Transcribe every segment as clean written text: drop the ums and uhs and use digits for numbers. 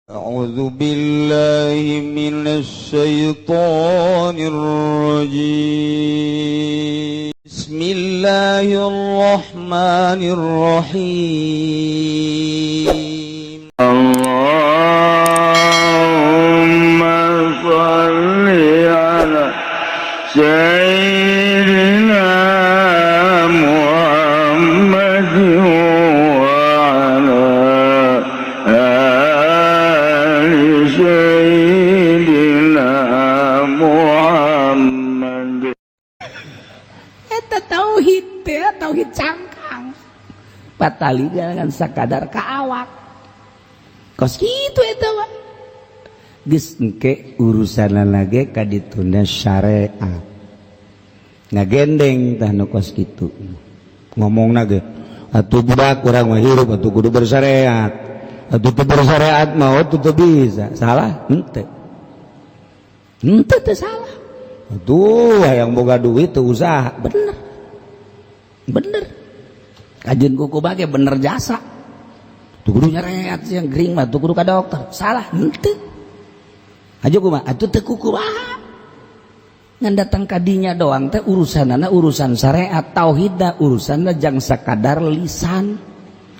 أعوذ بالله من الشيطان الرجيم بسم الله الرحمن الرحيم اللهم صل على سيدنا محمد وعلى آل سيدنا محمد. Eta tauhid teh tauhid cangkang batali dengan sakadar kaawak kos kitu eta mah geus engke urusanna ge ka ditunda syariat ngagendeng tah nu kos kitu ngomongna ge atuh budak urang mah hirup atuh kudu bersyariat atuh teu bersyariat mah teu bisa salah henteu teu salah atuh hayang boga duit teu usaha bener kajian kuku bage bener jasa tuh kudu nyareat yang gering mah tuh kudu ka dokter salah henteu aja kumaha atuh teu kuku baha ngan datang kadinya doang teh urusanana urusan syariat tauhidna urusanna jang sakadar lisan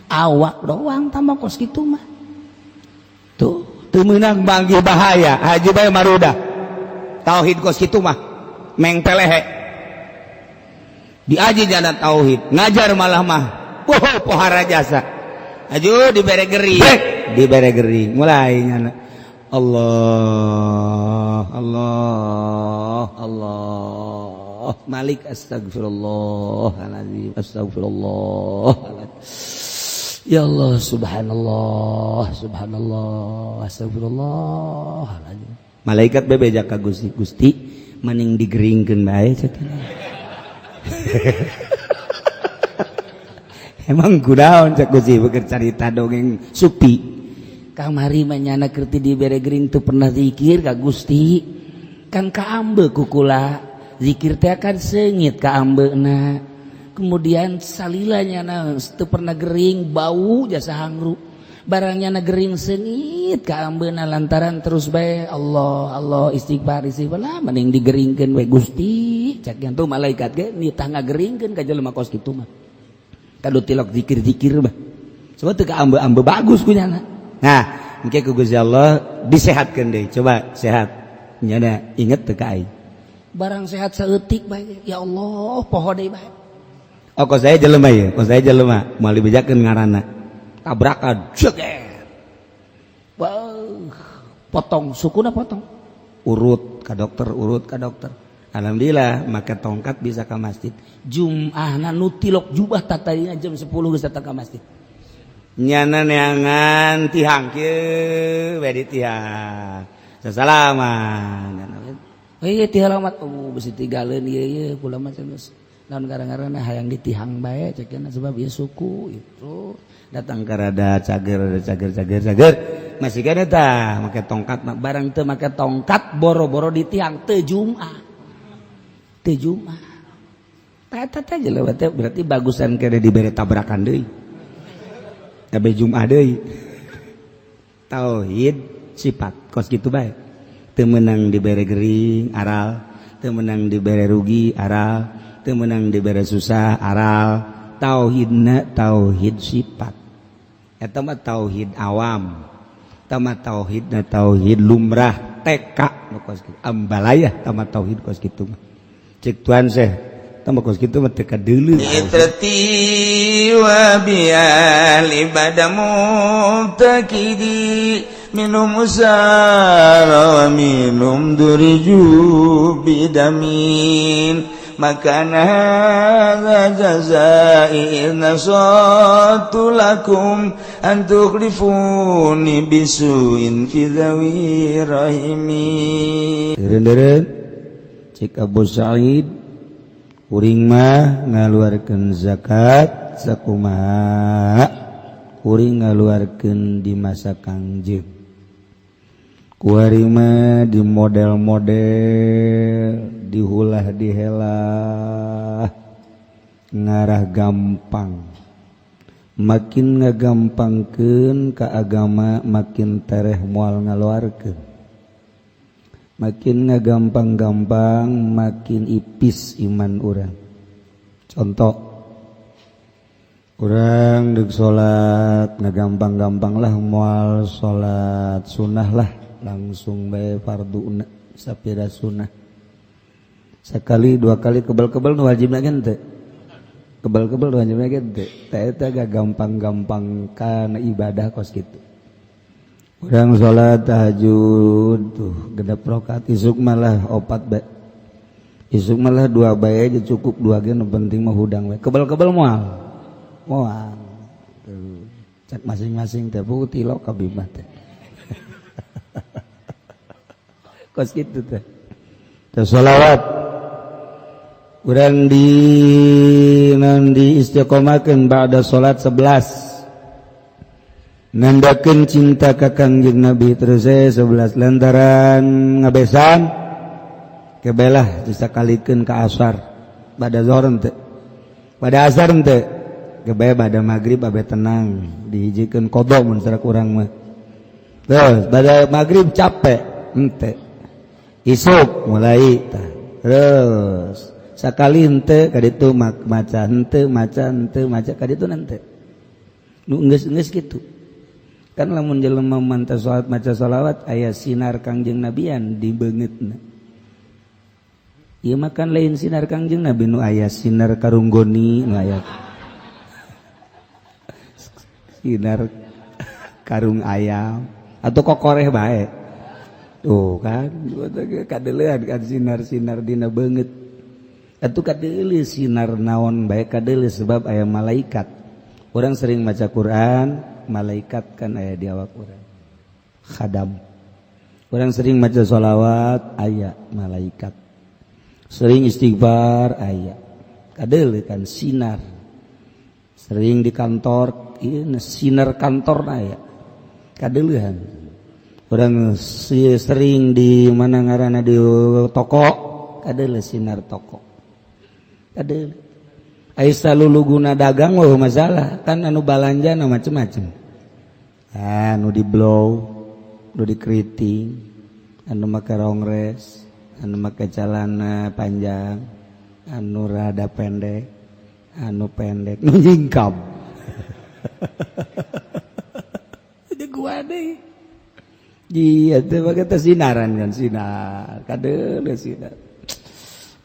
awak doang tambah kos kitu mah tuh teu meunang banggi bahaya haji bae marudah tauhid kos kitu mah meng pelehe diaji jana tauhid ngajar malah mah pohara jasa aju dibere gering mulai nyana Allah Malik astagfirullahaladzim ya Allah subhanallah astagfirullahaladzim malaikat bebeja ka Gusti maning digeringkeun bae cenah emang kudaon cek Gusti beker carita dongeng supi kamari manyana kerti dibere gering teu pernah zikir ka Gusti kan kaambe kukula zikir teh kan seungit kaambeuna kemudian salila nyana teu pernah gering bau jasa hangru barangnya na gering seungit kaambeuna lantaran terus bae Allah istighfar lah mending digeringkeun we Gusti cek yantu malaikat ge nitah ngageringkeun ka jelema kos kitu mah kadu tilok zikir-zikir mah coba teu ka ambe-ambe bagus kunyana nah engke ku Gusti Allah disehatkeun deui coba sehat nyana inget teu ka aing barang sehat saeutik bae ya Allah poho deui bae kos saya jelema moal dibejakeun ngaranna tabrakan jeger potong sukuna potong urut ka dokter alhamdulillah make tongkat bisa ke masjid Jum'ahna nu tilok jubah tatayna jam 10 geus datang ka masjid nyana neangan tihang kieu we di tihang sasalaman tihalamat bisi tigaleun ieu kula mah cenah naon gara-garana hayang ditihang bae cekeuna sebab ieu suku itu datang ka rada cager masih kana tah make tongkat barang teu make tongkat boro-boro ditihang teu Jum'ah eta teh jelema teh berarti bagusan kene dibere tabrakan deui tapi Jum'ah deui tauhid sifat kos kitu bae teu meunang dibere gering aral teu meunang dibere rugi aral teu meunang dibere susah aral tauhidna tauhid sifat eta mah tauhid awam eta mah tauhidna tauhid lumrah teka nu kos kitu ambalayah eta mah tauhid kos kitu mah cek tuan seh tambah kos kitu mah teu kadeuleu itrati wa bial ibadamu takidi minum usara wa minum duriju bidamin makana hadza jazai nasatu lakum an tukhlifuni bisuin fi dhawi rahimi deureun cik Abu Sa'id kuring mah ngaluarkeun zakat sakumaha kuring ngaluarkeun di masa Kangjeng kuring mah di model-model dihulah dihelah ngarah gampang makin ngagampangkeun ka agama makin tereh moal ngaluarkeun, makin ngagampang-gampang makin ipis iman urang. Contoh, urang deuk salat ngagampang-gampang lah moal salat sunnah lah langsung bae farduna sapira sunnah. Sakali dua kali kebal-kebal nu wajibna ge teu. Kebal-kebal nu wajibna ge teu. Tah eta gampang-gampang kana ibadah kos kitu. Urang salat tahajud tuh genep rakaat isuk malah 4 bae. Isuk malah 2 bae aja cukup, 2 ge nu penting mah hudang we. Kebal-kebal moal. Moal. Tuh. Cek masing-masing teh putih lo kabimah teh. Kos kitu teh. Teh sholawat. Urang di istiqomakeun ba'da salat 11. Nandakeun cinta ka Kangjeng Nabi terus 11 lantaran ngabesan kebelah disakalikeun ka asar ba'da zuhur teu. Ba'da asar teu. Kebelah ba'da maghrib abe tenang dihijikeun qada mun sarak urang mah. Terus ba'da maghrib capek henteu. Isuk mulai tah. Terus sakali henteu ka ditu maca henteu maca ka ditu henteu. Nu geus kitu. Kan lamun jelema mantau salat maca shalawat aya sinar Kangjeng Nabian di beungeutna. Ieu mah kan lain sinar Kangjeng Nabi nu aya sinar karunggoni nu aya sinar karung ayam atau kokoreh bae. Tuh kan kadeuleun kan sinar-sinar dina beungeut. Atuh kadeuleun sinar naon bae kadeuleun sebab aya malaikat. Urang sering maca Quran, malaikat kan aya di awak urang. Khadam. Urang sering maca sholawat, aya malaikat. Sering istighfar, aya. Kadeuleun kan sinar. Sering di kantor, ieu sinar kantor aya. Kadeuleun. Urang sering di mana ngaranna di toko, kadeuleun sinar toko. Kadeuleun. Aisa luluguna dagang wah masalah, kan anu balanja na macem-macem. Anu di blow, anu di keriting, anu make rongres, anu make celana panjang, anu rada pendek, anu pendek, nu nyingkap. Jadi gua deh. Iya, teh make teh sinaran kan sinar, kadeuleun sinar.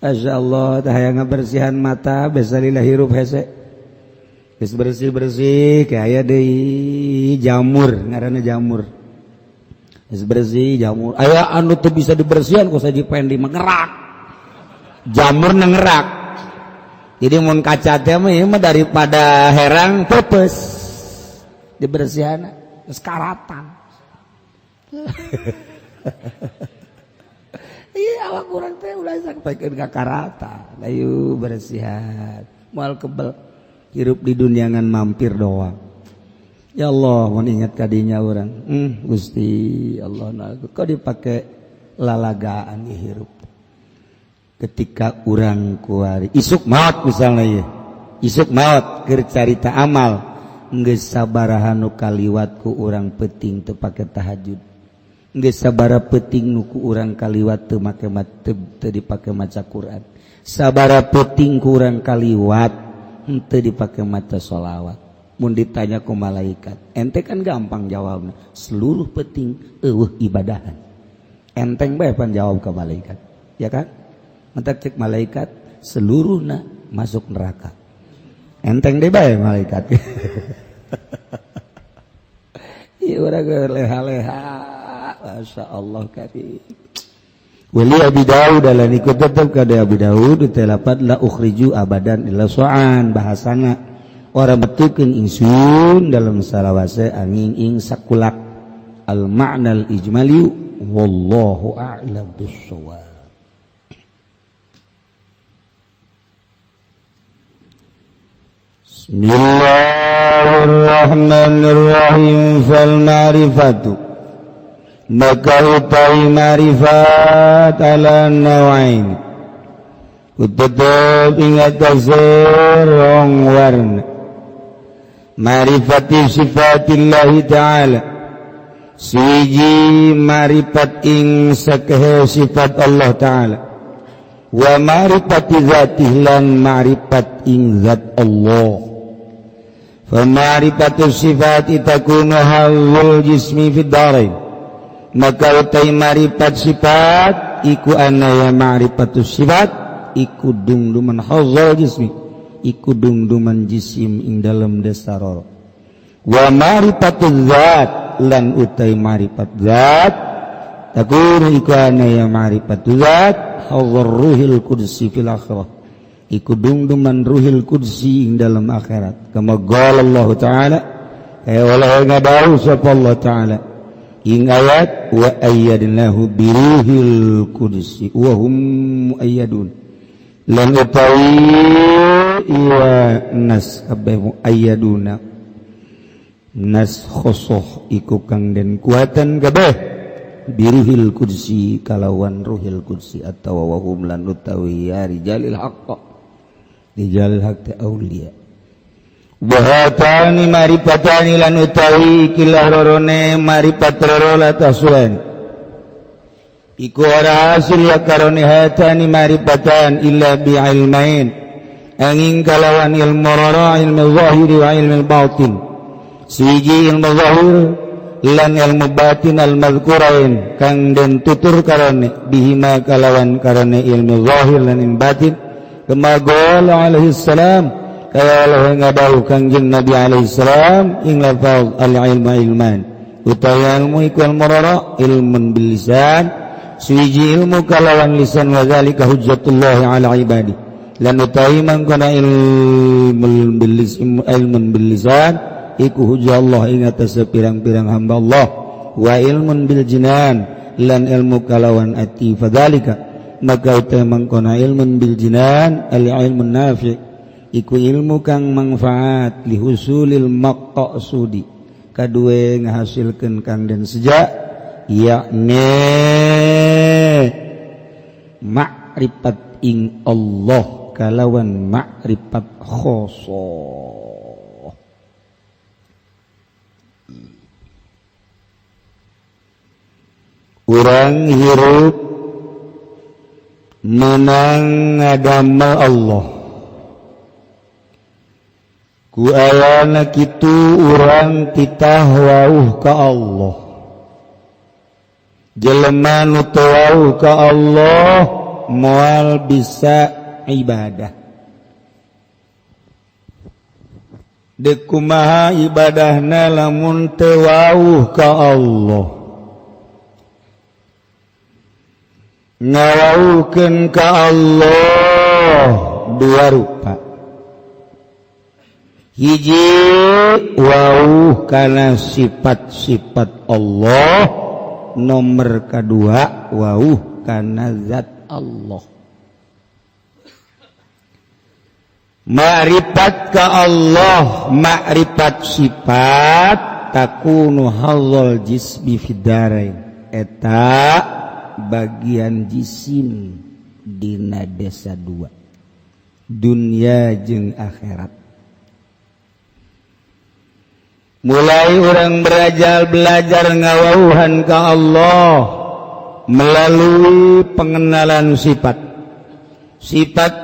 Masyaallah, tah hayang ngabersihan mata besalillah hirup hese. Geus bersih-bersih ke aya deui jamur, ngaranna jamur. Geus bersih jamur. Aya anu teu bisa dibersihan ku saji pendi mah ngerak. Jamur ngerak. Jadi mun kaca teh mah ieu mah daripada herang peupeus. Dibersihan geus karatan. Iya awak kurang teh ulah sampaikeun ka karata. Ayo bersihan. Moal kebal hirup di dunia ngan mampir doang. Ya Allah mun ingat kadinya urang. Gusti Allah kok dipake lalagaan hirup. Ketika urang kuari isuk maot misalnya ieu. Isuk maot keur carita amal geus sabaraha nu kaliwat ku urang peuting teu pake tahajud. Geus sabara peuting nu ku urang kaliwat teu make teu dipake maca Quran. Sabara peuting ku urang kaliwat teu dipake maca sholawat. Mun ditanya ku malaikat, ente kan gampang jawabna. Seluruh peuting eueuh ibadahan. Enteng bae pan jawab ka malaikat. Ya kan? Mentak cek malaikat seluruhna masuk neraka. Enteng deui bae malaikat. Ieu urang leha-leha. Masya Allah karim. Wali Abi Daud adalah ikut tetap kada Abi Daud telapat la ukhriju abadan illa so'an bahasana orang betukeun ingsun dalam salawase angin ing sakulak al ma'nal ijmali wallahu a'lam bissawab. Bismillahirrahmanirrahim. Fal ma'rifatu maka utai marifat ala nawain tetap ingat serong warna Ma'rifati sifatillahi ta'ala siji ma'rifat ing sakehe sifat Allah ta'ala wa ma'rifati zatih lan ma'rifat ing zat Allah fa ma'rifatu sifati takunu hawul jismi fid darain maka utai ma'rifat sifat iku anaya ma'rifatu sifat iku dungduman hawul jismi iku dungduman jisim ing dalam dasaror wa ma'rifatul zat lan utai ma'rifat zat takunu iku anaya ma'rifatul zat hawar ruhil qudsi fil akhirah iku dungduman ruhil qudsi ing dalam akhirat kama qala Allah ta'ala kaya wala ngadawu sapa Allah ta'ala ing ayat wa ayyadnahu biruhil qudsi wa hum muayyadun lan utawi iya nas kabeh muayyaduna nas khosoh iku kang den kuatan kabeh biruhil qudsi kalawan ruhil qudsi atawa wa hum lan utawi ya rijalil haqq rijalil haqq auliya wa hatani marifatani lan utawi kilah rorone marifat rorola taswan iku ora hasil ya karone hatani marifatan illa bi ilmain angin kalawan ilmu rara ilmu zahir wa ilmu batin siji ilmu zahir lan ilmu batin al-mazkurain kang den tutur karone bihima kalawan karone ilmu zahir lan ilmu batin kama qala alaihi salam kaya Allah ngadawu kangjeng Nabi alaihi salam ing lafaz al-ilmu ilman utawi ilmu iku ilmu rara ilmun bil lisan suwiji ilmu kalawan lisan wa zalika hujjatullah ala ibadi lan utawi mangkana ilmun bil lisan iku hujjah Allah ing atas pirang-pirang hamba Allah wa ilmun bil jinan lan ilmu kalawan ati fadzalika maka uta mangkana ilmun bil jinan al ilmun nafi' iku ilmu kang manfaat li husulil maqsudi kadue ngahasilkeun kang den sejak yakni ma'rifat ing Allah kalawan ma'rifat khosoh urang hirup menang ngadamal Allah ku ayana kitu urang titah wauh ka Allah jelema nu teu wauh ka Allah moal bisa ibadah deuk kumaha ibadahna lamun teu wauh ka Allah ngawaukeun ka Allah dua rupa hiji wauh kana sifat-sifat Allah nomor kedua wauh kana zat Allah ma'rifat ka Allah ma'rifat sifat takunu hadzal jismi fid darain eta bagian jisim dina desa dua dunia jeung akhirat mulai orang belajar ngawauhan ka Allah melalui pengenalan sifat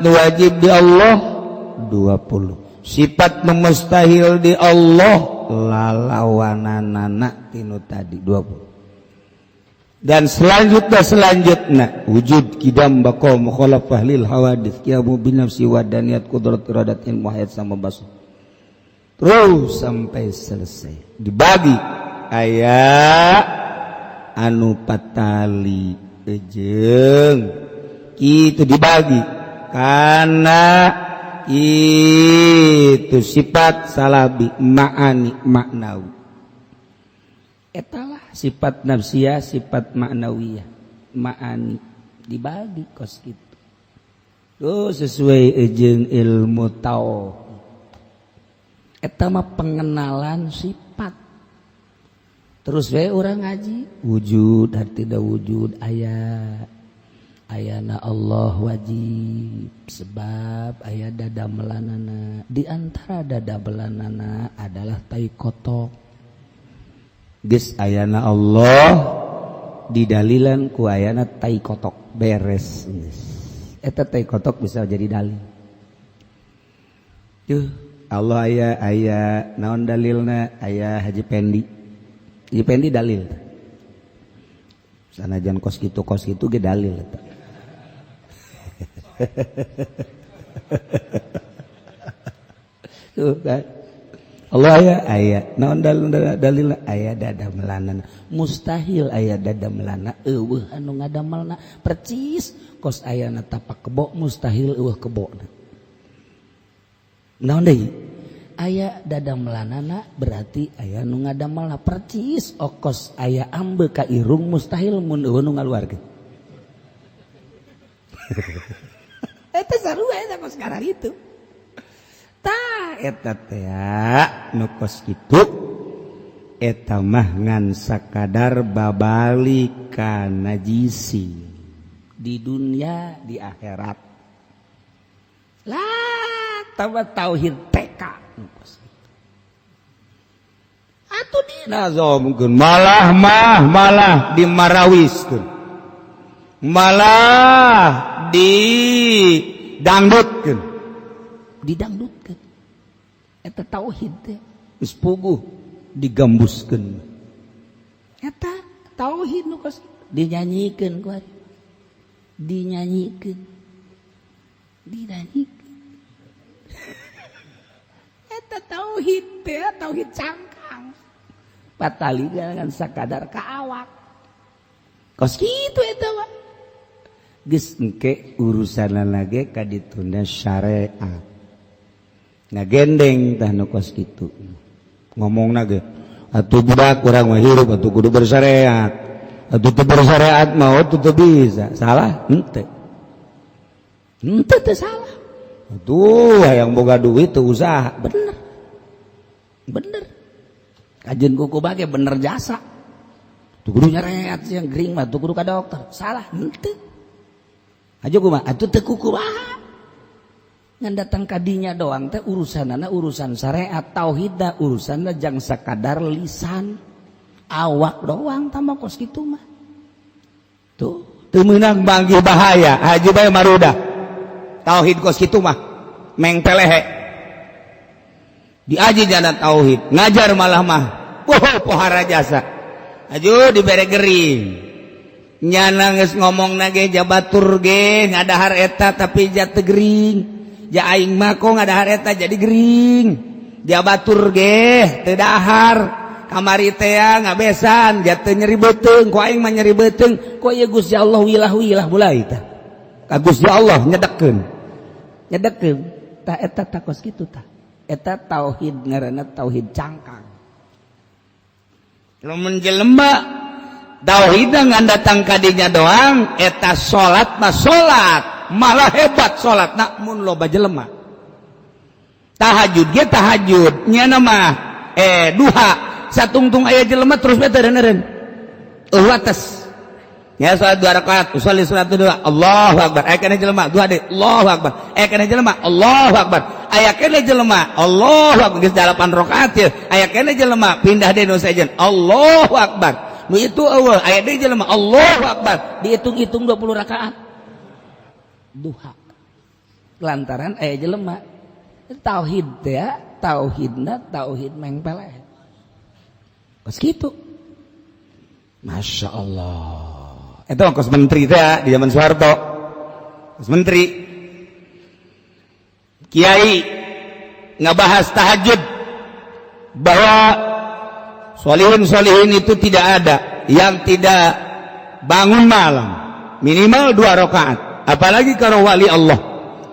nu wajib di Allah 20 sifat nu mustahil di Allah lalawananana tinu tadi 20 dan selanjutnya wujud kidam baqa mukhalafah lil hawadits qiyamu bin nafsi wa daniyat qudrat iradatin muhayyad sama basu terus sampai selesai dibagi aya anu patali jeung kitu dibagi kana itu sifat salabi ma'ani maknawi etalah sifat nafsiyah sifat maknawiyah ma'ani dibagi kos kitu terus sesuai jeung ilmu tauhid eta mah pengenalan sifat terus we urang ngaji wujud dan tidak wujud aya ayana Allah wajib sebab aya dadamelanana, di antara dadamelanana adalah tai kotok. Geus ayana Allah didalilan ku ayana tai kotok, beres geus. Eta tai kotok bisa jadi dalil. Tuh, Allah aya naon dalilna? Aya Haji Pendi. Haji Pendi dalil. Sanajan kos kitu ge dalil eta. Tuh kan. Allah aya naon dalilna? Aya dadamelanana. Mustahil aya dadamelana eueuh anu ngadamelna percis kos ayana tapak kebo, mustahil eueuh kebona. Naon deui? Aya dadamelanana berarti aya nu ngadamelna percis okos aya ambe ka irung, mustahil mun eueuh nu ngaluarkeun. Eta sarua eta kos sekarang itu. Tah eta teh nu kos kitu eta mah ngan sakadar babalik ka najisi di dunia di akhirat. Lah tambah tauhid TK nu kos kitu. Atuh dinazomkeun malah dimarawiskeun. Malah didangdutkeun. Didangdutkeun. Eta tauhid teh geus puguh digambuskeun. Eta tauhid nu kos dinyanyikeun ku ari. Dinyanyikan. Eta tauhid teh, tauhid cangkang. Patali dengan sakadar ka awak. Kos kitu eta mah. Geus engke urusanna ge ka dituna syariat. Ngagendeng tah nu kos kitu. Ngomongna ge atuh budak urang mah hirup atuh kudu bersyariat. Atuh teu bersyariat mah teu bisa. Salah? Henteu. Henteu teu salah. Atuh hayang boga duit teu usaha. Bener. Kajeun kuku bage bener jasa. Tuh kudu nyareat yang gering mah tuh kudu ka dokter. Salah? Henteu. Aja kumaha? Atuh teu kukumaha. Ngan datang kadinya doang teh urusanana urusan syariat, tauhidna urusanna jang sakadar lisan. Awak doang tambah kos kitu mah. Tuh, teu meunang banggih bahaya, haji bae marudah. Tauhid kos kitu mah mengpelehe. Diaji jana tauhid, ngajar malah mah pohara jasa. Aju dibere gering. Nyana geus ngomongna ge jabatur ge ngadahar eta tapi ja teu gering. Ja aing mah kok ngadahar eta jadi gering. Jabatur ge teu dahar. Kamari teh ngabesan ja teu nyeri beuteung, ku aing mah nyeri beuteung. Ku ieu Gusti Allah wilah bulai tah. Ka Gusti Allah nyedekeun. Tah eta takos kitu tah. Eta tauhid ngaranna tauhid cangkang. Lamun jelema tauhidna ngan datang kadinya doang, eta salat mah salat, malah hebat salatna mun loba jelema. Tahajud ge tahajud, nyana mah duha, satungtung aya jelema terus bae teureun. Wates. Ya salat 2 rakaat, usolli salat 2, Allahu akbar. Aya kana jelema duha deui, Allahu akbar. Aya kana jelema Allahu akbar. Aya kana jelema Allahu akbar geus 8 rakaat ya. Aya kana jelema pindah deui nu saejeun, Allahu akbar. Nu itu eueuh aya deui jelema Allahu akbar, dihitung-hitung 20 rakaat. Duha. Lantaran aya jelema tauhid teh ya, tauhidna tauhid mengpeleh. Kos kitu. Masya Allah. Itu kos menteri teh di zaman Soeharto. Kos menteri. Kiai ngabahas tahajud bahwa solihin itu tidak ada yang tidak bangun malam minimal 2 rakaat, apalagi kalau wali Allah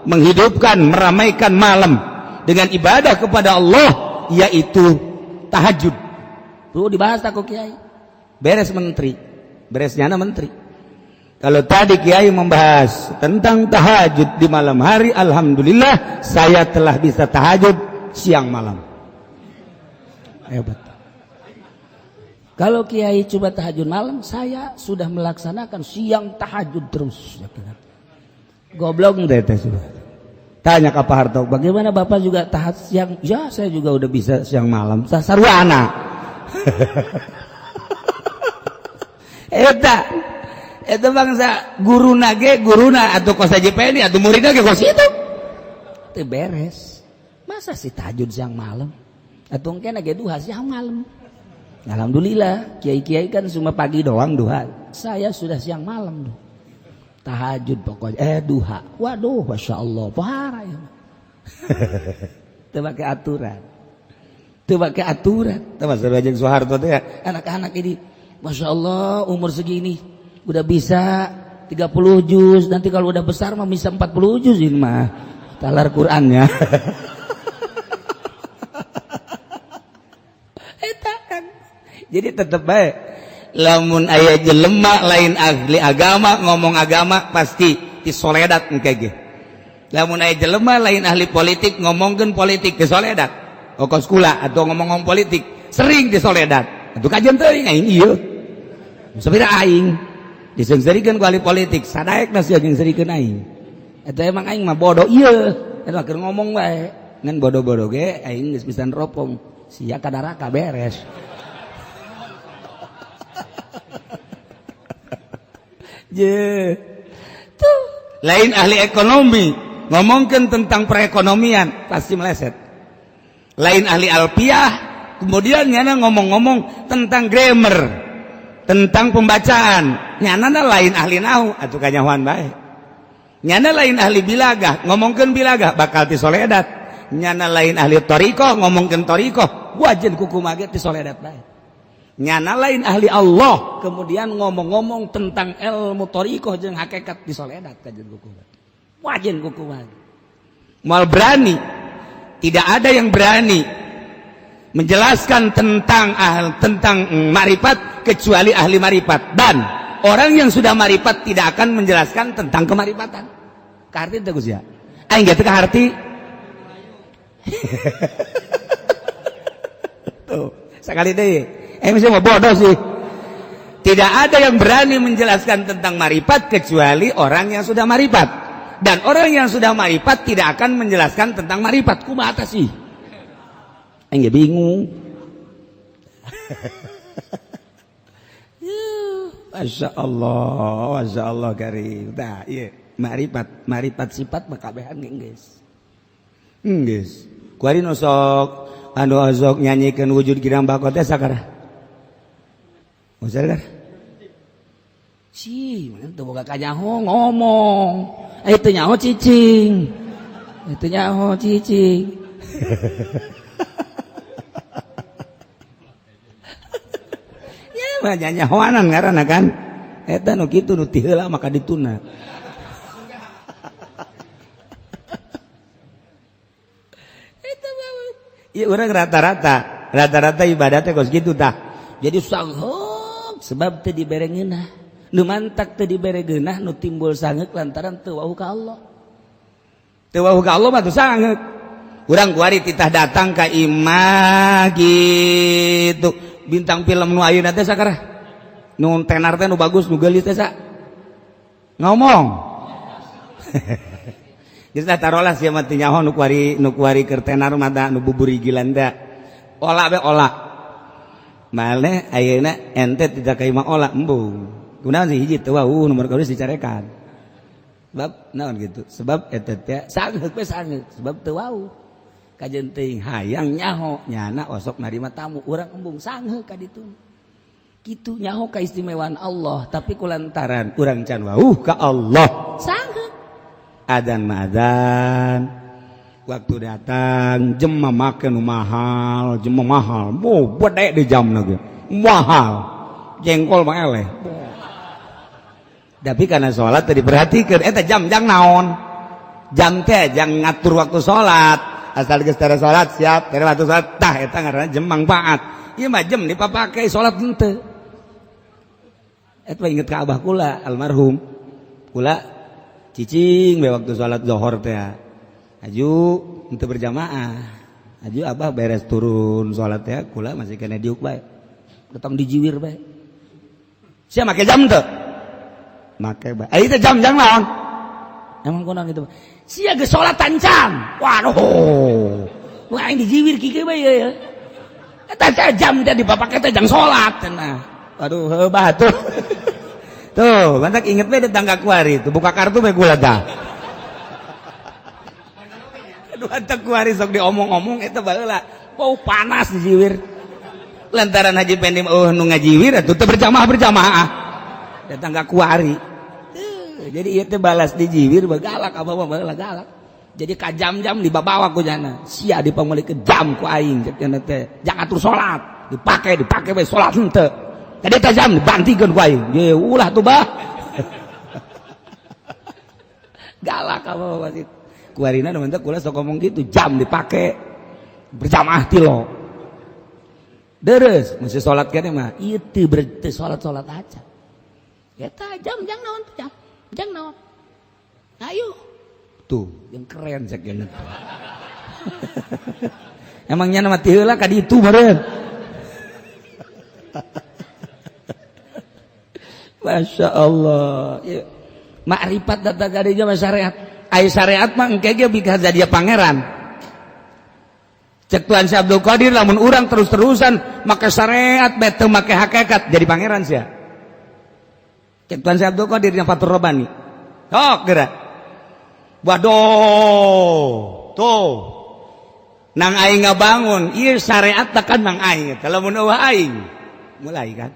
menghidupkan meramaikan malam dengan ibadah kepada Allah yaitu tahajud. Tuh dibahas aku kiai. Beres menteri, beresnya menteri. Kalau tadi kiai membahas tentang tahajud di malam hari, alhamdulillah saya telah bisa tahajud siang malam. Hebat. Kalau kiai coba tahajud malam, saya sudah melaksanakan siang tahajud terus. Goblok deh teh sudah. Tanya ke Pak Harto, bagaimana Bapak juga tahajud siang? Ya, saya juga udah bisa siang malam. Sarwana. Eta bangsa guruna atau kos JPN atau muridna ge kos itu. Teu beres. Masa sih tahajud siang malam? Atau engke ge duha siang malam. Alhamdulillah, kiai-kiai kan cuma pagi doang duha. Saya sudah siang malam tuh. Tahajud pokoknya. Duha. Waduh, Masya Allah. Pohara ya. Itu pakai aturan. Termasuk Rajeng Soeharto tuh ya. Anak-anak ini, Masya Allah, umur segini. Udah bisa 30 juz. Nanti kalau udah besar mah bisa 40 juz ini mah. Talar Qur'annya. Jadi tetap baik. Lamun aya jelema lain ahli agama ngomong agama pasti disoledat engke ge. Lamun aya jelema lain ahli politik ngomongkeun politik disoledat. Kos kula atau ngomong politik sering disoledat. Atuh kajian teuing aing ieu. Sabira aing disengsarikeun ku ahli politik sadaekna sia jeung serikeun aing. Eta emang aing mah bodoh ieu. Eta keur ngomong wae. Ngan bodoh-bodoh ge aing geus pisan ropong. Sia kadaraka beres. Tuh. Lain ahli ekonomi ngomongkan tentang perekonomian pasti meleset. Lain ahli alfiah kemudian nyana ngomong-ngomong tentang grammar, tentang pembacaan. Nyana lain ahli nahu atuh kanyahoan bae. Nyana lain ahli bilagah ngomongkan bilagah bakal disoledat. Nyana lain ahli thariqah ngomongkan thariqah wajen kuku mage disoledat bae. Nyana lain ahli Allah kemudian ngomong-ngomong tentang ilmu thariqah jeung hakikat disoledat kajen kuku. Wajen kuku mah. Mal berani. Tidak ada yang berani menjelaskan tentang marifat kecuali ahli marifat, dan orang yang sudah marifat tidak akan menjelaskan tentang kemarifatan. Kaharti teh Gus ya. Aing ge teh kaharti. Tuh, sekali deui. Mesti mau bodoh sih. Tidak ada yang berani menjelaskan tentang marifat kecuali orang yang sudah marifat. Dan orang yang sudah marifat tidak akan menjelaskan tentang marifat. Kumaha sih? Enggak bingung. Masya Allah karim. Nah, iya, marifat sifat makabehan geus. Geus. Kuari nosok anu azok nyanyikeun wujud kirang bakot teh sakara. Sadar? Mana tuh boga kanyaho ngomong. Itu nyaho cicing. Ya mah nyanyahoanan ngaranna kan. Eta nu kitu nu ti heula maka dituna. Eta mah. Ieu urang rata-rata ibadatnya kos kitu tah. Jadi sangeuk sebab teu dibere ngeunah. Nu mantak teu dibere geunah nu timbul sangeuk lantaran teu wauh ka Allah. Teu wauh ka Allah mah teu sangeuk. Urang kuari titah datang ka imah gitu. Bintang film nu ayeuna teh sakara? Nu tenar teh nu bagus nu geulis teh sa? Ngomong. Geus da tarolah sia mah teu nyaho nu kuari keur tenar mah nu buburigilan teh. Ola be ola. Maleh ayeuna ente tidak ka imah ola embung. Kunaon sih hiji teu wauh nomor kawius dicarekan. Sebab naon gitu? Sebab eta teh sangeuk we sangeuk sebab teu wauh. Kajen teuing hayang nyaho nyana osok narima tamu urang embung sangeuk ka ditu. Kitu nyaho kaistimewaan Allah tapi kulantaran urang can wauh ka Allah. Sangeuk. Adzan madzan. Waktu datang jam make nu mahal, jam mahal. Boh bede di jamna ge. Mahal. Jengkol mah eleh. Tapi karena sholat tadi perhatikan, eta jam naon, jam teh jang ngatur waktu sholat, asal geus tara sholat siap, tara waktu sholat, tah eta ngaranna jam mangpaat. Ieu mah jam dipapake sholat henteu. Eta inget ka abah kula almarhum, kula cicing we waktu sholat zuhur teh, aju henteu berjamaah, aju abah beres turun sholat teh, kula masih kena diuk bae, Ketong dijiwir bae. Sia make jam teu? Make bae. Itu jam-jam naon? Emang kunaon itu? Sia geus salatan jam. Waduh. Wah aing dijiwir kieu bae ya. Eta jam teh dipapake teh jang salat cenah. Waduh heubah tuh. Tuh, bantak inget bae tetangga kuari tuh buka kartu bae gula dah. Aduh bantak kuari sok diomong-omong eta baheula. Bau panas dijiwir. Lantaran Haji Pendim nu ngajiwir atuh teu berjamaah. Tetangga kuari. Jadi ieu teh balas dijiwir bagalak abah baheula galak. Jadi ka jam-jam dibawa ku jana. Sia dipamulikeun jam ku aing cek cenah teh. Jangan atur salat, dipake bae salat henteu. Tadi teh jam dibantikeun ku aing. Ye ulah tuh bah. Galak abah wasit. Kuarina nu teh kula sok ngomong gitu, jam dipake berjamaah ti lo. Deres mesti salat kene mah ieu teu berarti salat-salat aja. Eta jam jang naon tuh jam? Jang naon? Ayo. Tuh, yang keren cek geuning. Emangnya nama ti heula ka ditu meureun. Masya Allah. Ya. Makrifat data gadinya mah syariat. Ai syariat mah engke ge bika jadi pangeran. Cek Tuan Syekh Abdul Qadir lamun urang terus-terusan make syariat bete make hakikat jadi pangeran sia. Cek Tuan Syekh Abdul Qadir yang Fatur Rabbani. Tok geura. Waduh. Tuh. Nang aing ngabangun, ieu syariat tekan nang aing. Kalau mun eueuh aing mulai kan.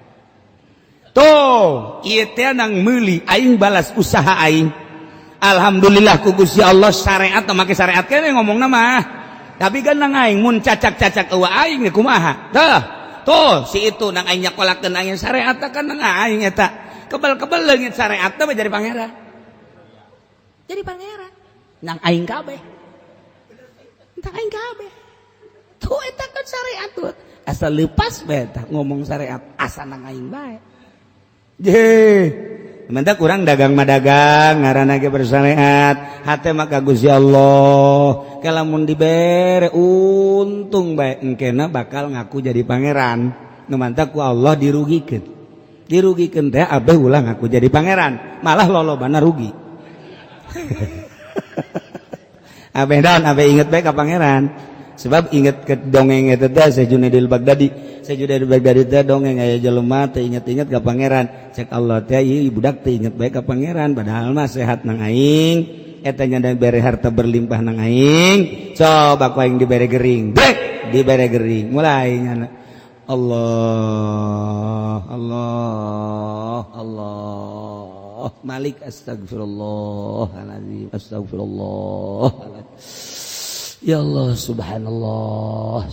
Tuh, ieu teh nang meuli aing balas usaha aing. Alhamdulillah ku Gusti Allah syariat make syariat kene ngomongna mah. Tapi kan nang aing mun cacak-cacak eueuh aing kumaha? Tah. Tuh, si itu nang aing nyakolakeun aing syariat kan nang aing eta. Kebal-kebal leungit syariat teh jadi pangeran. Jadi pangeran. Nang aing kabeh. Nang aing kabeh. Tuh eta kan syariat tuh. Asal lepas bae tah ngomong syariat asa nang aing bae. Ye. Mentak urang dagang mah dagang ngaranna ge bersyariat. Hate mah ka Gusti Allah. Kalamun dibere untung bae engkena bakal ngaku jadi pangeran. Nu mantak ku Allah dirugikeun. Dirugikeun teh abeh ulah ngaku jadi pangeran. Malah lolobana rugi. Abeh daun abeh inget bae ka pangeran. Sebab inget ke dongeng eta teh Sayyidul Baghdadi. Sayyidul Baghdadi teh dongeng aya jelema teh inget-inget ka pangeran. Cek Allah teh ieu budak teh inget bae ka pangeran padahal mah sehat nang aing. Eta nya dibere harta berlimpah nang aing. Coba ku aing dibere gering. Brek dibere gering. Mulai nyana. Allah Malik astagfirullahaladzim. Ya Allah subhanallah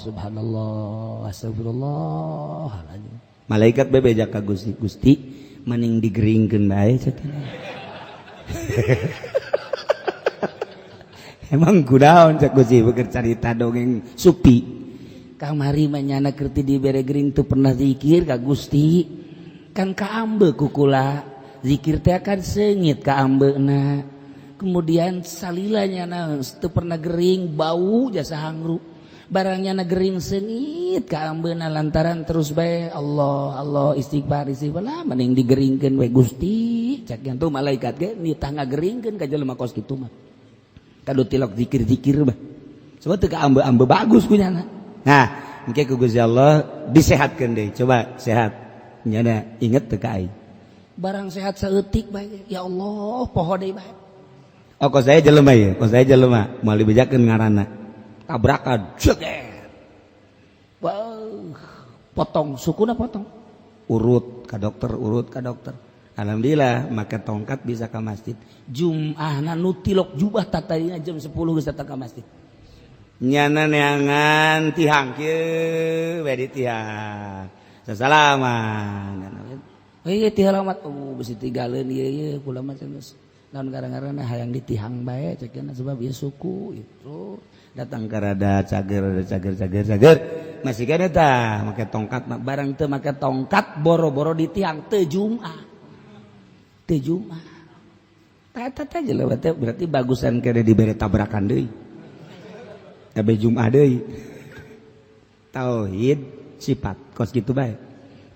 astagfirullahaladzim. Malaikat bebeja ka Gusti mending digeringkeun bae cenah. Emang kunaon cek Gusti beukeun carita dongeng supi. Kamari mah nyana kerti dibere gering teu pernah zikir ka Gusti. Kan kaambe ku kula zikir teh kan seungit ka ambeuna. Kemudian salilanya teu pernah gering bau jasa hangru. Barangnya na gering seungit ka ambeuna lantaran terus bae Allah istighfar lah mending digeringkeun we Gusti. Cak yang tuh malaikat ge nitah ngageringkeun ka jelema kos kitu mah. Kadu tilok zikir-zikir mah. Coba teu ka ambe-ambe bagus ku nyana. Nah, engke ku Gusti Allah disehatkeun deui. Coba sehat. Nyana inget teu ka aing. Barang sehat saeutik bae. Ya Allah, poho deui bae. Oh, kos saya jelema ya. Kos saya jelema moal dibejakeun ngaranna. Tabrakan jeger. Wow. Potong sukuna potong. Urut ka dokter. Alhamdulillah make tongkat bisa ka masjid. Jum'ahna nu tilok jubah tatayna jam 10 geus datang ka masjid. Nyana neangan tihang kieu we ditihang. Sasalaman. Heuh tihalamat bisi tigaleun ieu kula mah geus naon gara-garana hayang ditihang bae cekeuna sebab ieu suku itu datang ka rada cager masih kana tah make tongkat barang teu make tongkat boro-boro ditihang teu Jumat eta teh jelema teh berarti bagusan kene dibere tabrakan deui Jumat deui tauhid sifat kos kitu bae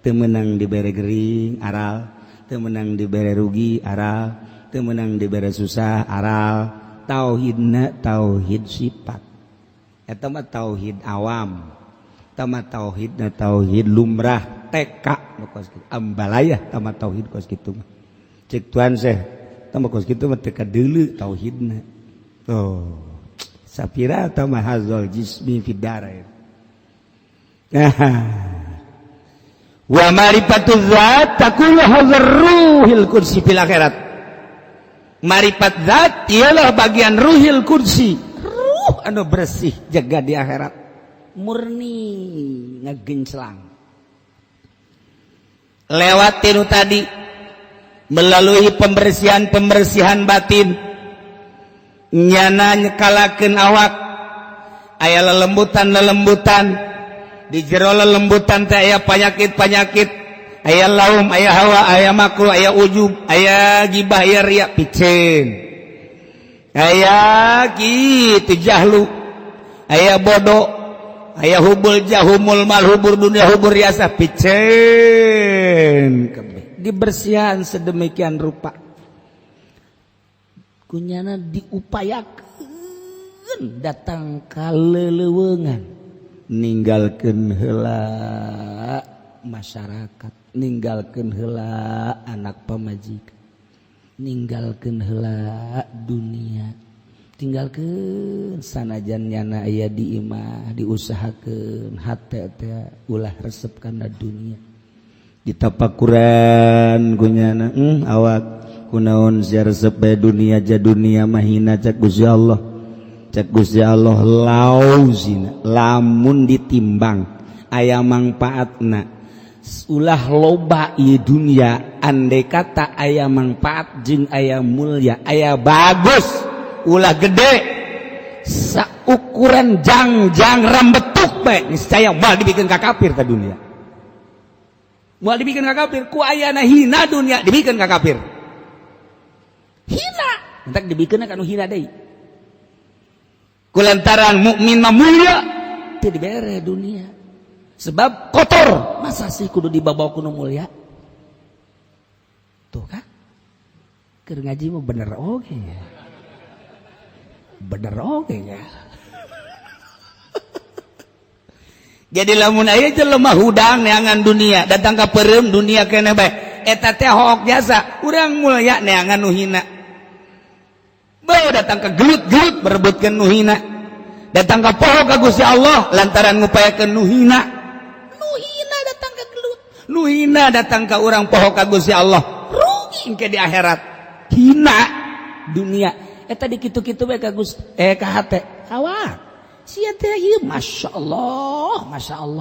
temenang dibere gering aral, temenang dibere rugi aral, temenang dibere susah aral. Tauhidna tauhid sifat, eta mah tauhid awam, eta mah tauhidna tauhid lumrah TK kos kitu ambalayah eta mah tauhid kos kitu mah cek tuan seh eta mah kos kitu mah teu kadeuleu tauhidna. Oh sapira eta mah hazal jismi fid darain. Wa ma'rifatuz zat takunu hadzar ruhil kursi fil akhirat. Marifat zat ialah bagian ruhil kursi, ruh anu bersih jaga di akhirat, murni ngagenclang. Lewat tinu tadi melalui pembersihan batin, nyana nyekalakeun awak aya lelembutan di jero lelembutan teh aya panyakit aya laum aya hawa aya makruh aya ujub aya gibah aya riya picen aya kitu jahlu aya bodoh aya hubul jahumul mal hubur dunia hubur riasa picen kabeh dibersihan sedemikian rupa kunyana diupayakeun datang ka leuleungan ninggalkeun heula masyarakat, ninggalkeun heula anak pamajikan, ninggalkeun heula dunia, tinggalkeun sanajan nyana aya di imah diusahakeun hate teh ulah resep kana dunia ditapakuran kunyana awak kunaon sia resep bae dunia ja dunia mahina cak Gusti Allah. Cak Gusti Allah lauzina lamun ditimbang aya mangpaatna ulah loba ieu dunia andai kata aya mangpaat jeung aya mulya aya bagus ulah gede saukuran jangjang rambetuk bae niscaya moal dibikeun ka kafir ta dunia moal dibikeun ka kafir ku ayana hina dunia dibikeun ka kafir hina entak dibikeun ka anu hina deui kulantaran mukmin mah mulia teu dibere dunia sebab kotor masa sih kudu dibawa kudu mulia tuh kan keur ngaji mah bener oge ya bener oge ya jadi lamun aya jelema hudang neangan dunia datang ka peureum dunia keneh bae eta teh hook jasa urang mulia neangan nu hina bae datang ke gelut-gelut berebutkeun nu hina datang ke poho ka Gusti Allah lantaran ngupayakeun nu hina datang ke gelut nu hina datang ke urang poho ka Gusti Allah rugi engke di akhirat hina dunia eta dikitu-kitu bae ka Gusti ka hate awak sia teh ieu masyaallah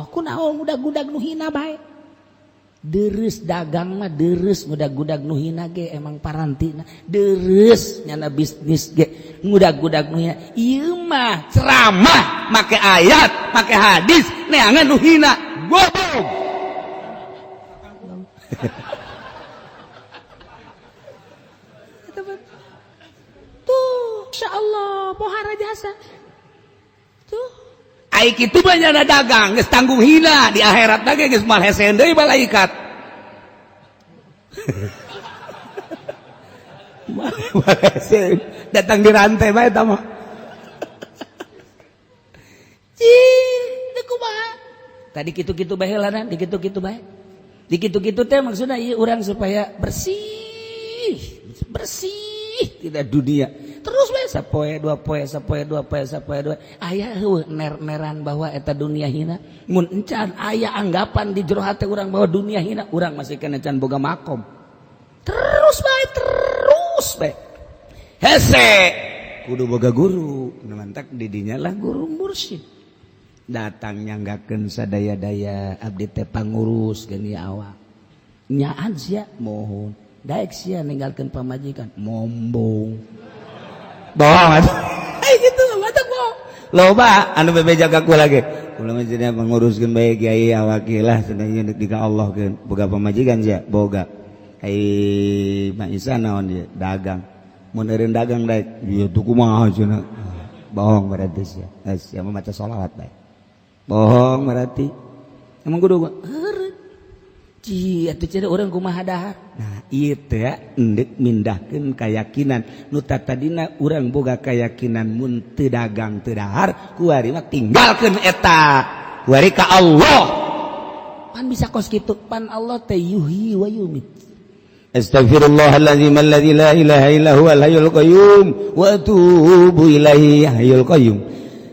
kunaon budak-budak nu hina bae deres dagang mah deres budak-budak nu hina ge emang parantina deres nyana bisnis ge budak-budak nu hina ieu mah ceramah make ayat make hadis neangan nu hina goblok tuh insyaallah pohara jasa tuh ai kitu mah nyana dagang geus tanggung hina di akhirat ge geus mal heseen deui malaikat datang di rantai bae eta mah teu kumaha tadi kitu-kitu bae heulanan dikitu-kitu bae dikitu-kitu teh maksudna ieu urang supaya bersih tidak dunia terus bae sapoe dua poe aya heueuh ner-neran bahwa eta dunia hina mun encan aya anggapan di jero hate urang bahwa dunia hina urang masih kena can boga makom terus bae hese kudu boga guru mantak didinya lah guru mursyid datang nyanggakeun sadaya-daya abdi teh pangurus geuni awak nyaan sia mohon daek sia ninggalkeun pamajikan mombong bohong ai gitu matak bohong loba anu bebe jaga ku lagi kula mah cenah panguruskeun bae kiai awak lah cenah di ka Allah keun boga pamajikan sia boga ai Mak Isa naon dia dagang mun eureun dagang daek ieu tuh kumaha cenah bohong berarti sia sia mah maca sholawat bae bohong berarti emang kudu eureun atuh cenah urang kumaha dahar. Nah ieu teh endek mindahkeun keyakinan nu tadina urang boga keyakinan mun teu dagang teu dahar kuari mah tinggalkeun eta kuari ka Allah. Pan bisa kos kitu, pan Allah teh yuhyi wa yumit. Astaghfirullahaladzim alladzi la ilaha illa huwal hayyul qayyum wa atubu ilaihi hayyul qayyum.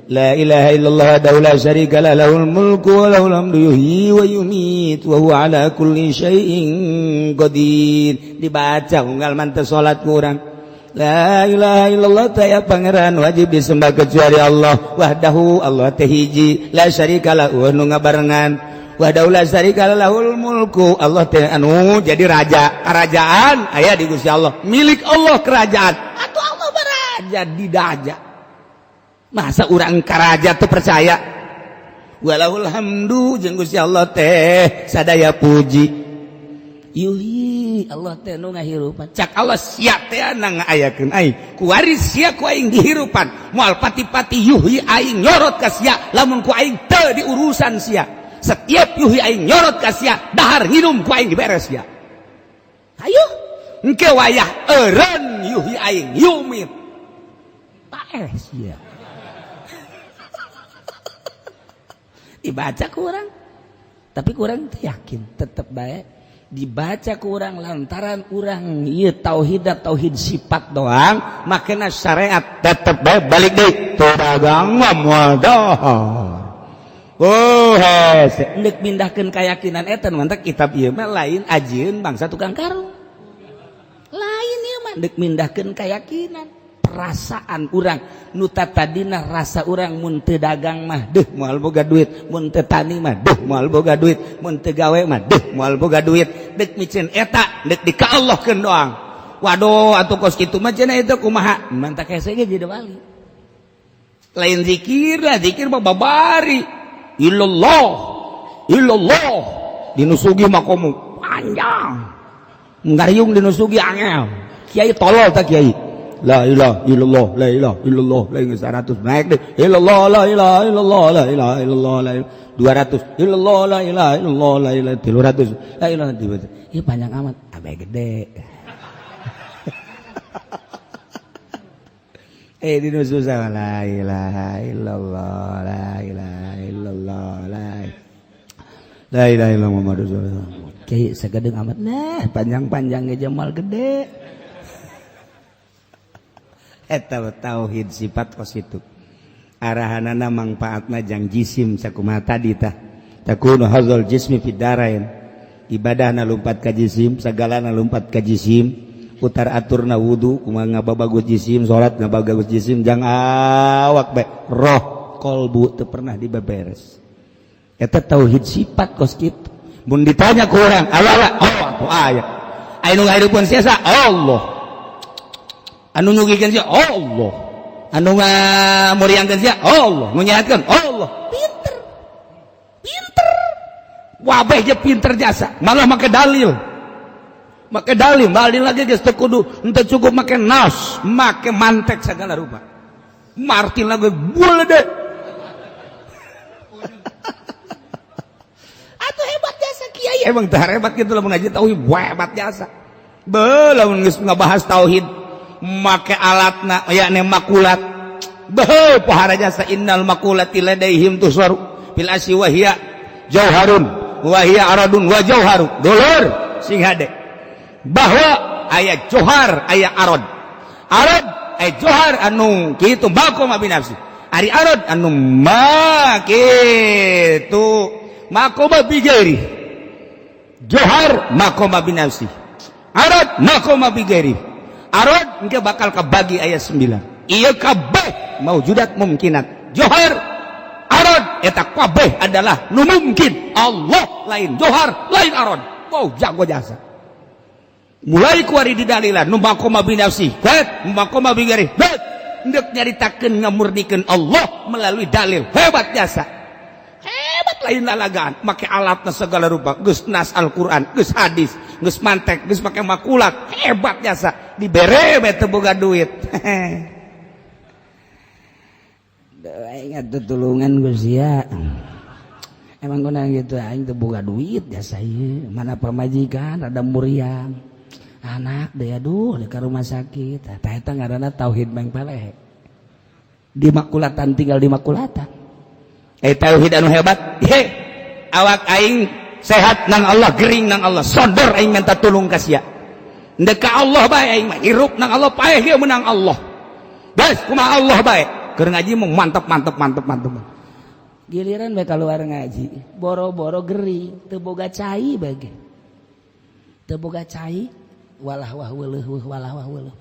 La ilaha illallah wahdahu la syarika lah lahul mulku wa lahul hamdu yuhyi wa yumiit wa huwa ala kulli syai'in qadir. Dibaca unggal manteu salat kurang. La ilaha illallah taya pangeran wajib disembah kecuali Allah wahdahu Allah teh hiji la syarika lahu nu ngabarengan wahdahu la syarika lahul mulku Allah teh anu jadi raja kerajaan aya di Gusti Allah milik Allah kerajaan atuh Allah baraja di daja. Masa urang karaja teu percaya walahul hamdu jeung Gusti Allah teh sadaya puji yuhyi Allah teh nu ngahirupan. Cak Allah sia teh ngaayakeun aing kuari sia ku aing dihirupan moal pati-pati yuhyi aing nyorot ka sia lamun ku aing teu diurusan sia setiap yuhyi aing nyorot ka sia dahar nginum ku aing diberes sia. Hayu engke wayah eureun yuhyi aing yumit paeh sia. Dibaca kurang tapi kurang yakin tetap baik dibaca kurang lantaran urang ieu tauhid sifat doang makanya syariat tetap baik balik deui teu dagang moal dahar. Oh hese endek mindahkeun keyakinan eta mantep kitab ieu mah lain ajieun bangsa tukang karung lain ieu mah endek mindahkeun keyakinan perasaan urang nu tadina rasa urang mun teu dagang mah deuh moal boga duit mun teu tani mah deuh moal boga duit mun teu gawe mah deuh moal boga duit deuk micen eta deuk dikaallahkeun doang. Waduh atuh kos kitu mah cenah eta kumaha mantap hese ge jadi wali lain zikir lah zikir mah babari illallah dinusugi makomu panjang ngariung dinusugi angel kiai tolol tak kiai la ilaha illallah la ilaha illallah la ilaha 100 naik deh illallah la ilaha illallah la ilaha illallah la 200 illallah la ilaha illallah la ilaha 300 la ilaha dibaca ieu panjang amat abe gede di susah la ilaha illallah la ilaha illallah la ilaha illallah Muhammadur Rasulullah kiai sagedeung amat nah panjang-panjang ge jamal gede. Eta tauhid sifat kos itu arahanana mangpaatna jang jisim sakumaha tadi tah takunu hadzal jismi fid darain ibadahna lumpat ka jisim sagalana lumpat ka jisim putar aturna wudu kumaha ngababagus jisim salat ngababagus jisim jang awak bae roh kolbu teu pernah dibeberes eta tauhid sifat kos kitu mun ditanya ku urang Allah atuh aya anu ngahirupan sia Allah anu nyugikeun sia Allah anu ngamuriangkeun sia Allah nu nyahatkeun Allah pinter wabeh je pinter jasa malah make dalil lagi geus teu kudu henteu cukup make nas make mantek segala rupa martil lagi buledeh atuh hebat jasa kiai emang teu hebat kitu lamun ngaji tauhid hebat jasa beuh lamun geus ngabahas tauhid make alatna yakni makulat beuh pohara jasa innal makulati ladaihim tusaru fil asyi wa hiya jauharun wa hiya aradun wa jauharu dulur sing hade bahwa aya johar aya arad aya johar anu kitu makoma binafsi ari arad anu kitu makoma bigeri johar makoma binafsi arad makoma bigeri arad engke bakal kabagi ayat 9 ieu kabeh maujudat mungkinat johar arad eta kabeh adalah nu mungkin Allah lain johar lain arad wow jago jasa mulai kuari didalilan nu makoma binafsi nu makoma bigari ndek nyaritakeun ngamurnikeun Allah melalui dalil hebat jasa hebat lain lalagaan make alatna segala rupa geus nas Al-Qur'an geus hadis geus mantek geus make makulat hebat jasa dibere bae teu boga duit doa ingat tutulungan Gusti ya emang gunang gitu aing teu boga duit jasa ieu mana pamajikan ada muriang anak deh aduh di ka rumah sakit tah eta ngaranna tauhid mengpelehe di makulatan tinggal di makulatan tauhid anu hebat he awak aing sehat nang Allah gering nang Allah sodor aing minta tulung ka sia ndek ka Allah bae aing mah hirup nang Allah paeh ge menang Allah guys kumaha Allah bae keur ngaji mah mantep giliran bae keluar ngaji boro-boro gering teu boga cai bage teu boga cai walah wah weuleuh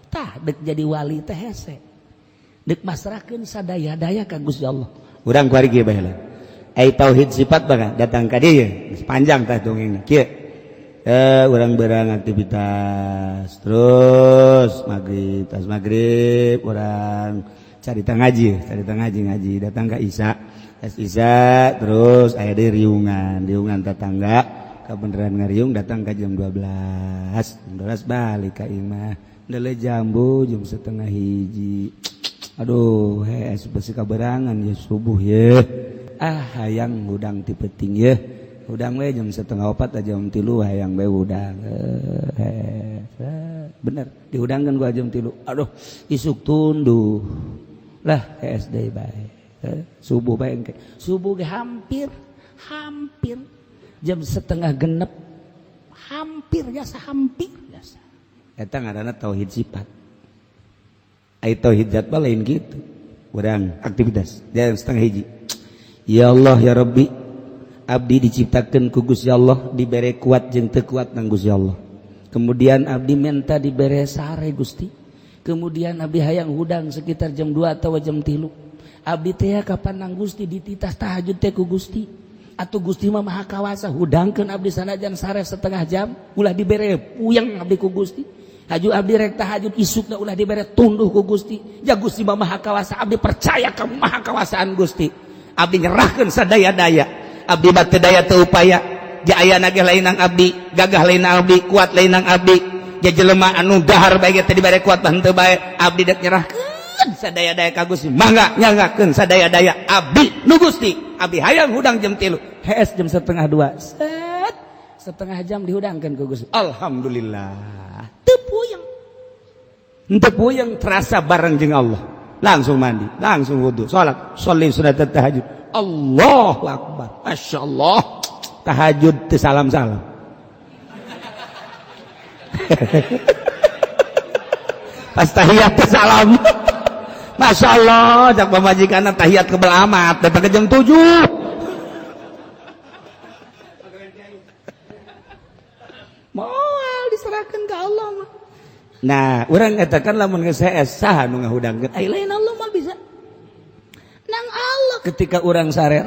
tah dek jadi wali teh hese dek masrahkeun sadaya-daya ka Gusti Allah urang kuari kieu bae lah ai tauhid sifat baga datang ka dieu panjang tah dongengna kieu urang beurang aktivitas terus maghrib urang carita ngaji datang ka isya terus aya deui riungan tetangga kabeneran ngariung datang ka jam 12 balik ka imah deuleu jambu jam 12:30 aduh besi kaberangan ya subuh ya hayang hudang ti peuting ya hudang we jam 3:30 jam 3 hayang we hudang bener dihudangkeun ku jam 3 aduh isuk tunduh lah SD bae subuh bae engke subuh ge hampir jam 5:30 hampir jasa eta ngaranna tauhid sifat ai tauhid zat mah lain kitu urang aktivitas jam 12:30 ya Allah ya Rabbi abdi diciptakeun ku Gusti Allah dibere kuat jeung teu kuat nang Gusti Allah kemudian abdi minta dibere sare Gusti kemudian abdi hayang hudang sekitar jam 2 atau jam 3 abdi teh kapan nang Gusti dititas tahajud teh ku Gusti atuh Gusti mah maha kawasa hudangkeun abdi sanajan sare setengah jam ulah dibere puyeng abdi ku Gusti haju abdi rek tahajud isukna ulah dibere tunduh ku Gusti ya Gusti mah maha kawasa abdi percaya ka maha kawasaan Gusti abdi nyerahkeun sadaya-daya abdi mah teu daya teu upaya ja ayana ge lain nang abdi gagah lain nang abdi kuat lain nang abdi ja jelema anu dahar bae teh dibere kuat henteu bae abdi dek nyerahkeun sadaya-daya ka Gusti mangga nyanggakeun sadaya-daya abdi nu Gusti abdi hayang hudang jam 3 hees jam 1:30 set setengah jam dihudangkeun ku Gusti alhamdulillah teu puyeng terasa bareng jeung Allah langsung mandi langsung wudu salat sholli sunat tahajud Allahu akbar masyaallah tahajud teu salam-salam pas tahiyat teu salam masyaallah cak pamajikanna tahiyat kebel amat datang ke jam 7 moal diserahkeun ka Allah mah nah urang katakan lamun geus hees saha nu ngahudangkeun ai lain Allah mah bisa nang Allah ketika urang sare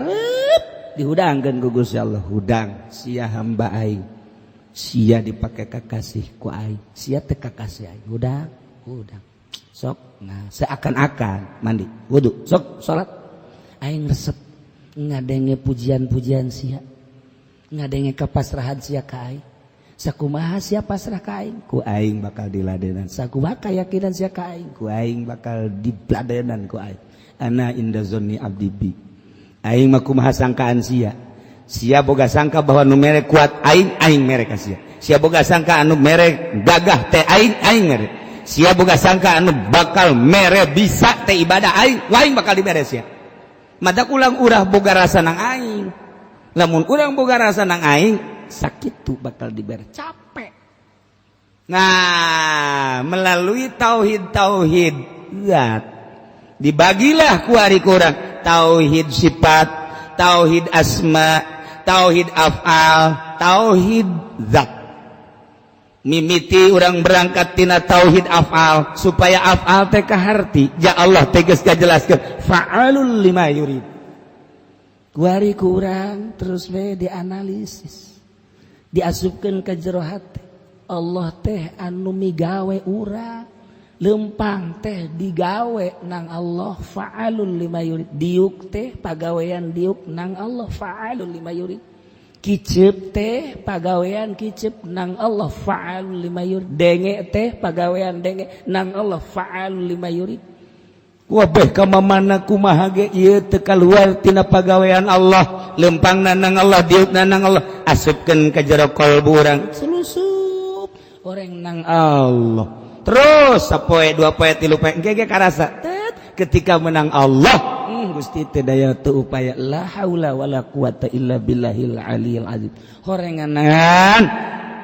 dihudangkeun ku Gusti Allah hudang sia hamba aing sia dipake kakasih ku aing sia teu kakasih aing hudang sok nah seakan-akan mandi wudu sok salat aing resep ngadenge pujian-pujian sia ngadenge kapasrahan sia ka aing sakumaha sia pasrah ka aing ku aing bakal diladenan sakumaha keyakinan sia ka aing ku aing bakal diladenan ku aing ana inda zonni abdi bi aing mah kumaha sangkaan sia boga sangka bahwa nu mere kuat aing mere ka sia boga sangka anu mere gagah teh aing mere sia boga sangka anu bakal mere bisa teh ibadah aing bakal dibere sia madak ulang urah boga rasa nang aing lamun urang boga rasa nang aing sakit tuh bakal diberi capek nah melalui tauhid zat dibagilah ku ari kurang tauhid sifat tauhid asma tauhid af'al tauhid zat mimiti urang berangkat tina tauhid af'al supaya af'al teh kaharti ja Allah tegas kajelaskeun fa'alul lima yurid ku ari kurang terus we dianalisis diasupkeun ka jero hate Allah teh anu migawe urang lempang teh digawe nang Allah fa'alun lima yurid diuk teh pagawean diuk nang Allah fa'alun lima yurid kicep teh pagawean kicep nang Allah fa'alun lima yurid denge teh pagawean denge nang Allah fa'alun lima yurid wabeh ka mana kumaha ge ieu teu kaluar tina pagawean Allah, lempangna nang Allah, diutna nang Allah, asupkeun ka jero kalbu urang, selusup orang nang Allah. Terus sapoe dua poe tilu poe engke karasa ketika menang Allah, Gusti teu daya teu upaya, la haula wala quwata illa billahil aliyil azim. Horenganan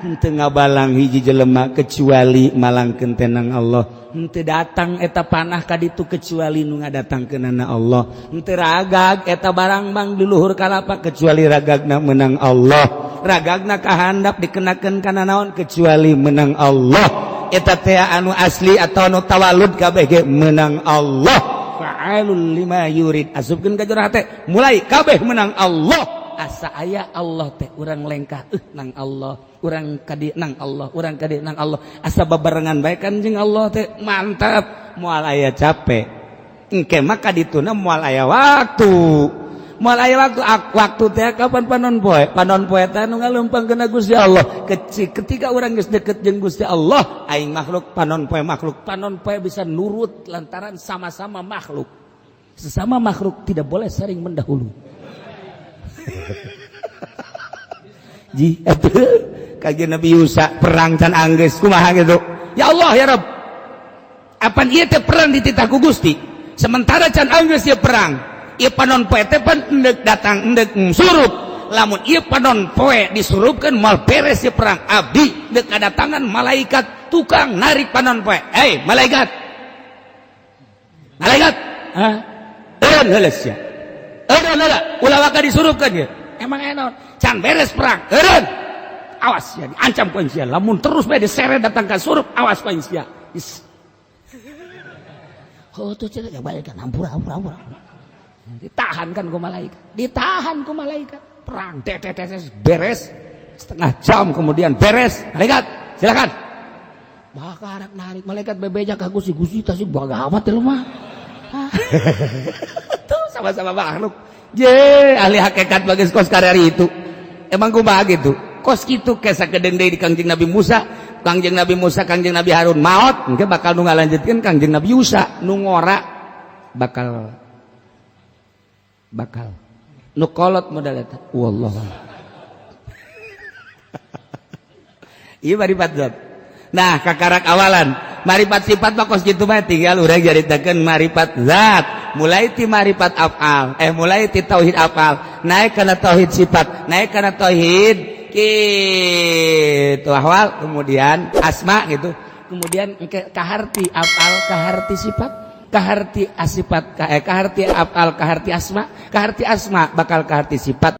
henteu ngabalang hiji jelema kecuali malangkeun teh nang Allah. Henteu datang eta panah ka ditu kecuali nu ngadatangkeunana Allah. Henteu ragag eta barang bang di luhur kalapa kecuali ragagna menang Allah. Ragagna kahandap dikenakeun kana naon kecuali menang Allah. Eta teh anu asli atau anu tawalud kabeh ge menang Allah. Fa'alul lima yurid, asupkeun ka jero hate mulai kabeh menang Allah. Asa aya Allah teh urang lengkah nang Allah, urang kadi nang Allah, urang kadi nang Allah, asa babarengan bae Kanjeng Allah teh mantap. Moal aya capek engke mah kadituna moal aya waktu, moal aya waktu teh kapan panon poe teh nu ngaleumpangkeun Gusti Allah. Ketika urang geus deukeut jeung Gusti Allah, aing makhluk panon poe bisa nurut lantaran sama-sama makhluk. Sesama makhluk tidak boleh saling mendahului. Ji atuh kajian Nabi Yusa perang can anggeus kumaha gitu. Ya Allah ya Rabb, apan ieu teh perang dititah ku Gusti, sementara can anggeus ieu perang, ieu panon poe teh pan endek datang endek surup. Lamun ieu panon poe disurupkeun moal beres ieu perang, abdi deuk kadatangan malaikat tukang narik panon poe. Hei malaikat ha eureun heula sia, eureun heula ulah waka disurupkeun ieu. Emang enon can beres perang eureun, awas ya diancam ku sia, lamun terus bae diseret datang ka surup, awas ku sia. Oh tuh cerita balik kan ampura. Ditahan ku malaikat perang tetes beres setengah jam kemudian beres. Malaikat silakan. Bakal narik malaikat bebeja ka Gusti tah sih bagawat teh lu mah. Tuh sama-sama makhluk. Je ahli hakikat bageus kos karari itu. Emang kumaha gitu? Kos kitu ke sakedeung deui di Kangjeng Nabi Musa, Kangjeng Nabi Harun maot, engke bakal nu ngalanjutkeun Kangjeng Nabi Yusa nu ngora bakal nu kolot modal eta. Wallah. Ieu marifat zat. Nah, kakarak awalan, marifat sifat mah kos kitu mah tinggal urang jaritakeun marifat zat. Mulai ti marifat afal, mulai ti tauhid afal, naik kana tauhid sifat, naik kana tauhid gitu ahwal, kemudian asma gitu, kemudian kaharti afal, kaharti sifat, kaharti asifat, kaharti afal, kaharti asma bakal kaharti sifat.